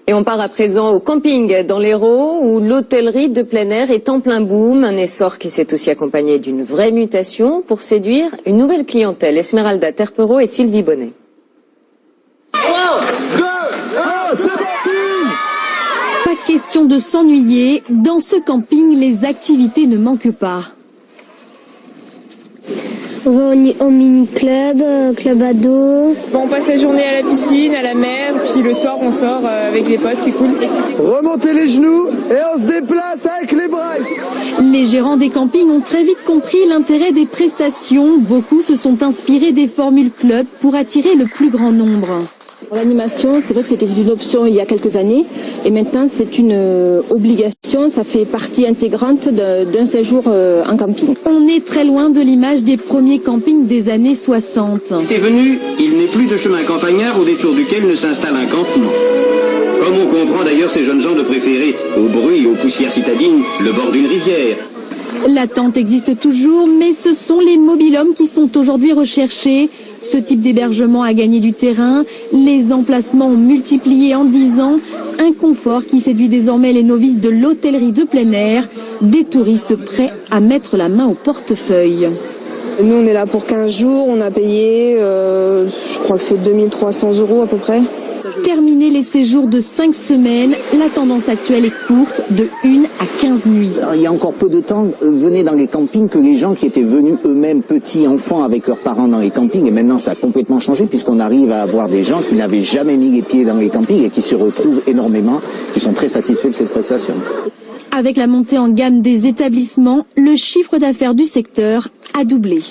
Et on part à présent au camping dans l'Hérault où l'hôtellerie de plein air est en plein boom. Un essor qui s'est aussi accompagné d'une vraie mutation pour séduire une nouvelle clientèle. Esmeralda Terpereau et Sylvie Bonnet. 3, 2, 1, c'est parti! Pas question de s'ennuyer. Dans ce camping, les activités ne manquent pas. On va au mini-club, club ado. On passe la journée à la piscine, à la mer, puis le soir on sort avec les potes, c'est cool. Remontez les genoux et on se déplace avec les bras. Les gérants des campings ont très vite compris l'intérêt des prestations. Beaucoup se sont inspirés des formules club pour attirer le plus grand nombre. L'animation, c'est vrai que c'était une option il y a quelques années et maintenant c'est une obligation, ça fait partie intégrante d'un séjour en camping. On est très loin de l'image des premiers campings des années 60. T'es venu, il n'est plus de chemin campagnard au détour duquel ne s'installe un campement. Comme on comprend d'ailleurs ces jeunes gens de préférer, au bruit et aux poussières citadines, le bord d'une rivière. La tente existe toujours, mais ce sont les mobil-homes qui sont aujourd'hui recherchés. Ce type d'hébergement a gagné du terrain, les emplacements ont multiplié en 10 ans, un confort qui séduit désormais les novices de l'hôtellerie de plein air, des touristes prêts à mettre la main au portefeuille. Nous on est là pour 15 jours, on a payé, je crois que c'est 2300 € à peu près. Terminer les séjours de 5 semaines, la tendance actuelle est courte, de 1 à 15 nuits. Alors, il y a encore peu de temps, venaient dans les campings que les gens qui étaient venus eux-mêmes petits enfants avec leurs parents dans les campings, et maintenant ça a complètement changé puisqu'on arrive à avoir des gens qui n'avaient jamais mis les pieds dans les campings et qui se retrouvent énormément, qui sont très satisfaits de cette prestation. Avec la montée en gamme des établissements, le chiffre d'affaires du secteur a doublé.